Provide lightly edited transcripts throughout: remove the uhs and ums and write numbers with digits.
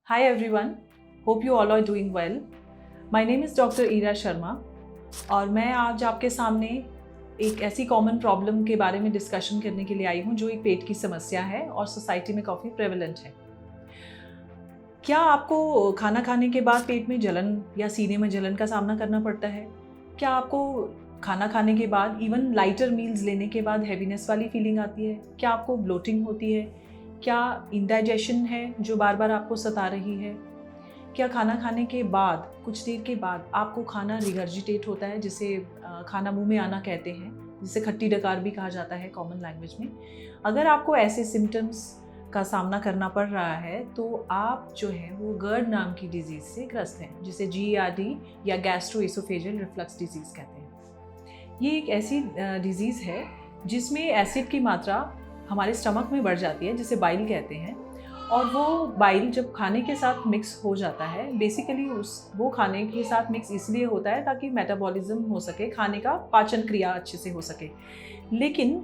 Hi everyone, hope you all are doing well. My name is Dr. Ira Sharma और मैं आज आपके सामने एक ऐसी कॉमन प्रॉब्लम के बारे में डिस्कशन करने के लिए आई हूँ जो एक पेट की समस्या है और सोसाइटी में काफ़ी प्रेवलेंट है। क्या आपको खाना खाने के बाद पेट में जलन या सीने में जलन का सामना करना पड़ता है? क्या आपको खाना खाने के बाद इवन लाइटर मील्स लेने के बाद हैवीनेस वाली फीलिंग आती है? क्या आपको ब्लोटिंग होती है? क्या इंडाइजेशन है जो बार बार आपको सता रही है? क्या खाना खाने के बाद कुछ देर के बाद आपको खाना रिगर्जिटेट होता है, जिसे खाना मुंह में आना कहते हैं, जिसे खट्टी डकार भी कहा जाता है कॉमन लैंग्वेज में? अगर आपको ऐसे सिम्टम्स का सामना करना पड़ रहा है तो आप जो है वो गर्ड नाम की डिजीज़ से ग्रस्त हैं, जिसे GERD या गैस्ट्रोएसोफेजियल रिफ्लक्स डिजीज़ कहते हैं। ये एक ऐसी डिजीज़ है जिसमें एसिड की मात्रा हमारे स्टमक में बढ़ जाती है, जिसे बाइल कहते हैं, और वो बाइल जब खाने के साथ मिक्स हो जाता है, बेसिकली वो खाने के साथ मिक्स इसलिए होता है ताकि मेटाबॉलिज्म हो सके, खाने का पाचन क्रिया अच्छे से हो सके। लेकिन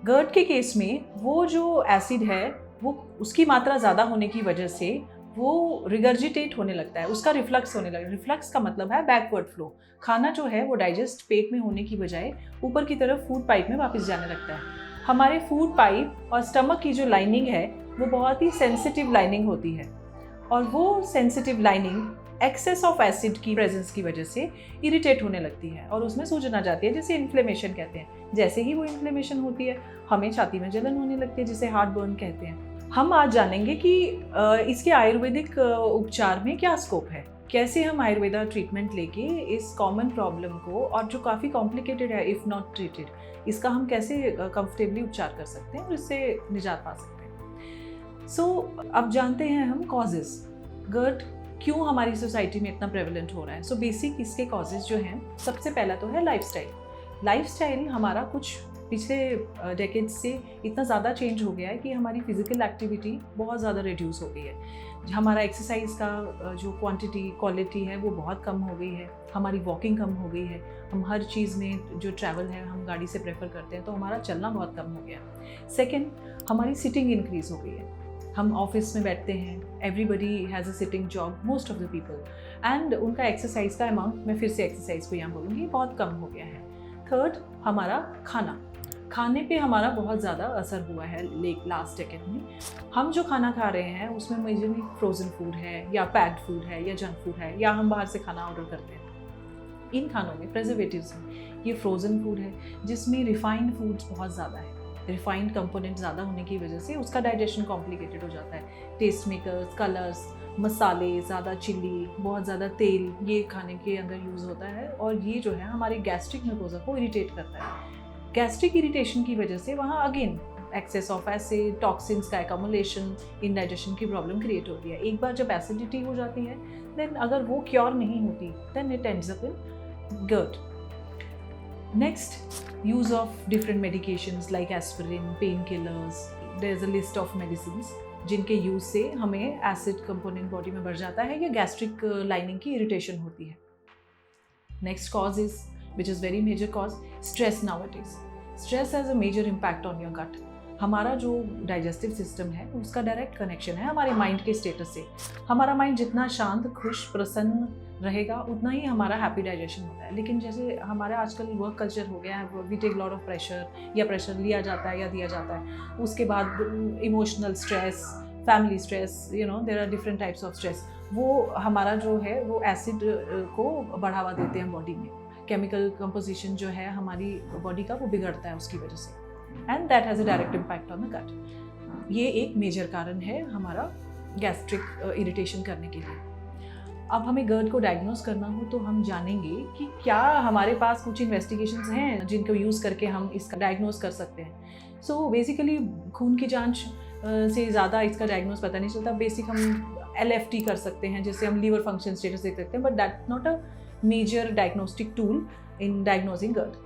गर्ड के केस में वो जो एसिड है वो उसकी मात्रा ज़्यादा होने की वजह से वो रिगर्जिटेट होने लगता है, उसका रिफ्लक्स होने लगता है। रिफ्लक्स का मतलब है बैकवर्ड फ्लो। खाना जो है वो डाइजेस्ट पेट में होने की बजाय ऊपर की तरफ फूड पाइप में वापस जाने लगता है। हमारे फूड पाइप और स्टमक की जो लाइनिंग है वो बहुत ही सेंसिटिव लाइनिंग होती है, और वो sensitive lining excess of acid की प्रेजेंस की वजह से इरिटेट होने लगती है और उसमें सूजन आ जाती है, जिसे इन्फ्लेमेशन कहते हैं। जैसे ही वो इन्फ्लेमेशन होती है हमें छाती में जलन होने लगती है, जिसे हार्ट बर्न कहते हैं। हम आज जानेंगे कि इसके आयुर्वेदिक उपचार में क्या स्कोप है, कैसे हम आयुर्वेदा ट्रीटमेंट लेके इस कॉमन प्रॉब्लम को, और जो काफ़ी कॉम्प्लिकेटेड है इफ़ नॉट ट्रीटेड, इसका हम कैसे कंफर्टेबली उपचार कर सकते हैं और इससे निजात पा सकते हैं। सो अब जानते हैं हम कॉजेज़। गर्ड क्यों हमारी सोसाइटी में इतना प्रेवलेंट हो रहा है। सो बेसिक इसके कॉजेज़ जो हैं, सबसे पहला तो है लाइफस्टाइल। लाइफस्टाइल हमारा कुछ पिछले डेकेड्स से इतना ज़्यादा चेंज हो गया है कि हमारी फिज़िकल एक्टिविटी बहुत ज़्यादा रिड्यूस हो गई है। हमारा एक्सरसाइज का जो क्वालिटी है वो बहुत कम हो गई है। हमारी वॉकिंग कम हो गई है। हम हर चीज़ में जो ट्रैवल है हम गाड़ी से प्रेफर करते हैं, तो हमारा चलना बहुत कम हो गया। सेकेंड, हमारी सिटिंग इंक्रीज़ हो गई है। हम ऑफिस में बैठते हैं, everybody has a sitting job, most of the people, and उनका एक्सरसाइज का अमाउंट, मैं फिर से एक्सरसाइज को यहाँ बोलूँगी, बहुत कम हो गया है। थर्ड, हमारा खाने पे हमारा बहुत ज़्यादा असर हुआ है लास्ट डेकेड में। हम जो खाना खा रहे हैं उसमें मेजरली फ्रोज़न फूड है या पैक्ड फूड है या जंक फूड है, या हम बाहर से खाना ऑर्डर करते हैं। इन खानों में प्रिजर्वेटिव्स हैं। ये फ्रोज़न फूड है जिसमें रिफाइंड फूड्स बहुत ज़्यादा है। रिफाइंड कंपोनेंट ज़्यादा होने की वजह से उसका डाइजेशन कॉम्प्लिकेटेड हो जाता है। टेस्ट मेकर्स, कलर्स, मसाले, ज़्यादा चिली, बहुत ज़्यादा तेल, ये खाने के अंदर यूज़ होता है, और ये जो है हमारे गैस्ट्रिक म्यूकोसा को इरिटेट करता है। गैस्ट्रिक इरिटेशन की वजह से वहाँ again excess of acid, toxins का एक्यूमुलेशन, इंडाइजेशन की प्रॉब्लम क्रिएट होती है। एक बार जब एसिडिटी हो जाती है, देन अगर वो क्योर नहीं होती, then it ends up in GERD. Next, use of different medications like aspirin, painkillers. There's a list of medicines जिनके यूज से हमें एसिड कंपोनेंट बॉडी में बढ़ जाता है या गैस्ट्रिक लाइनिंग की इरिटेशन होती है। Next cause is, which is very major cause, stress nowadays. Stress has a major impact on your gut. हमारा जो डाइजेस्टिव सिस्टम है उसका डायरेक्ट कनेक्शन है हमारे माइंड के स्टेटस से। हमारा माइंड जितना शांत, खुश, प्रसन्न रहेगा उतना ही हमारा हैप्पी डाइजेशन होता है। लेकिन जैसे हमारा आजकल वर्क कल्चर हो गया है, we take lot of pressure, या प्रेशर लिया जाता है या दिया जाता है। उसके बाद emotional stress, family stress, there are different types of stress. वो हमारा जो है वो एसिड को बढ़ावा देते हैं बॉडी में। केमिकल कंपोजिशन जो है हमारी बॉडी का वो बिगड़ता है उसकी वजह से, and that has a direct impact on the gut. ये एक मेजर कारण है हमारा गैस्ट्रिक इरिटेशन करने के लिए। अब हमें GERD को डायग्नोज करना हो तो हम जानेंगे कि क्या हमारे पास कुछ इन्वेस्टिगेशंस हैं जिनको यूज़ करके हम इसका डायग्नोज कर सकते हैं। सो बेसिकली खून की जांच से ज़्यादा इसका डायग्नोज पता नहीं चलता। बेसिक हम LFT कर सकते हैं, जिससे हम लीवर फंक्शन स्टेटस देख सकते हैं, but that not a major diagnostic tool in diagnosing GERD।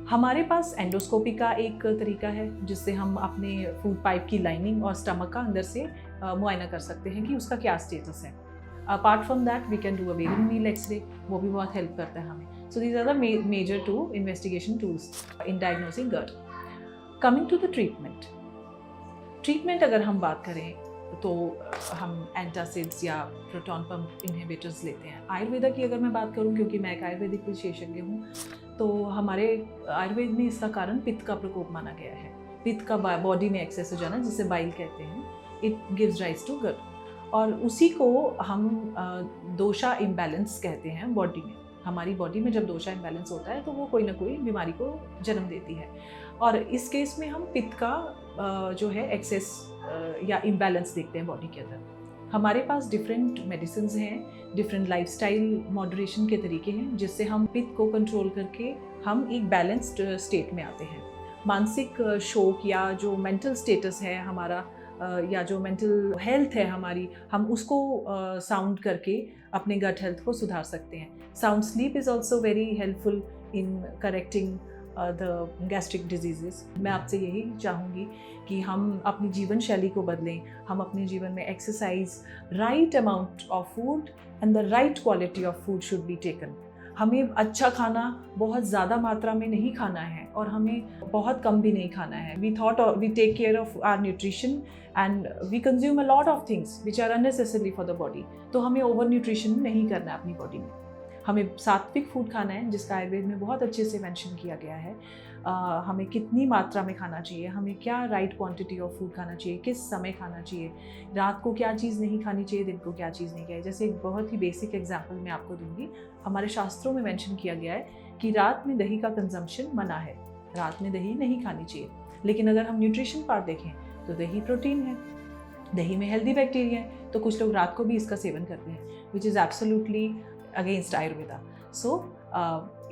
हमारे पास एंडोस्कोपी का एक तरीका है जिससे हम अपने फूड पाइप की लाइनिंग और स्टमक का अंदर से मुआयना कर सकते हैं कि उसका क्या स्टेटस है। Apart from that we can do a वेरिंग मील एक्सरे, वो भी बहुत हेल्प करता है हमें। So these are the major two investigation tools in diagnosing GERD। Coming to the treatment अगर हम बात करें तो हम एंटासिड्स या प्रोटॉन पंप इनहिबिटर्स लेते हैं। आयुर्वेदा की अगर मैं बात करूं, क्योंकि मैं एक आयुर्वेदिक विशेषज्ञ हूं, तो हमारे आयुर्वेद में इसका कारण पित्त का प्रकोप माना गया है। पित्त का बॉडी में एक्सेस हो जाना, जिसे बाइल कहते हैं, इट गिव्स राइज टू गट, और उसी को हम दोषा इम्बैलेंस कहते हैं बॉडी में। हमारी बॉडी में जब दोषा इम्बैलेंस होता है तो वो कोई ना कोई बीमारी को जन्म देती है, और इस केस में हम पित्त का जो है एक्सेस या इम्बैलेंस देखते हैं बॉडी के अंदर। हमारे पास डिफरेंट मेडिसिन हैं, डिफरेंट लाइफस्टाइल मॉडरेशन के तरीके हैं, जिससे हम पित्त को कंट्रोल करके हम एक बैलेंस्ड स्टेट में आते हैं। मानसिक शोक या जो मेंटल स्टेटस है हमारा, या जो मेंटल हेल्थ है हमारी, हम उसको साउंड करके अपने गट हेल्थ को सुधार सकते हैं। Sound sleep is also very helpful in correcting the gastric diseases. मैं आपसे यही चाहूँगी कि हम अपनी जीवन शैली को बदलें, हम अपने जीवन में exercise, right amount of food and the right quality of food should be taken. हमें अच्छा खाना बहुत ज़्यादा मात्रा में नहीं खाना है और हमें बहुत कम भी नहीं खाना है। We take care of our nutrition and we consume a lot of things which are unnecessary for the body. तो हमें ओवर न्यूट्रिशन नहीं करना है अपनी बॉडी में। हमें सात्विक फूड खाना है, जिसका आयुर्वेद में बहुत अच्छे से मेंशन किया गया है। हमें कितनी मात्रा में खाना चाहिए, हमें क्या राइट क्वांटिटी ऑफ फूड खाना चाहिए, किस समय खाना चाहिए, रात को क्या चीज़ नहीं खानी चाहिए, दिन को क्या चीज़ नहीं खानी। जैसे एक बहुत ही बेसिक एग्जांपल मैं आपको दूंगी। हमारे शास्त्रों में मेंशन किया गया है कि रात में दही का कंजम्पशन मना है, रात में दही नहीं खानी चाहिए। लेकिन अगर हम न्यूट्रिशन पार्ट देखें तो दही प्रोटीन है, दही में हेल्दी बैक्टीरिया है, तो कुछ लोग रात को भी इसका सेवन करते हैं, which is absolutely against Ayurveda. So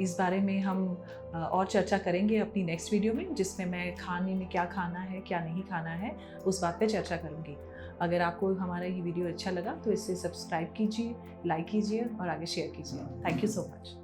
इस बारे में हम और चर्चा करेंगे अपनी नेक्स्ट वीडियो में, जिसमें मैं खाने में क्या खाना है, क्या नहीं खाना है, उस बात पे चर्चा करूँगी। अगर आपको हमारा ये वीडियो अच्छा लगा तो इसे सब्सक्राइब कीजिए, लाइक कीजिए और आगे शेयर कीजिए। Thank you so much.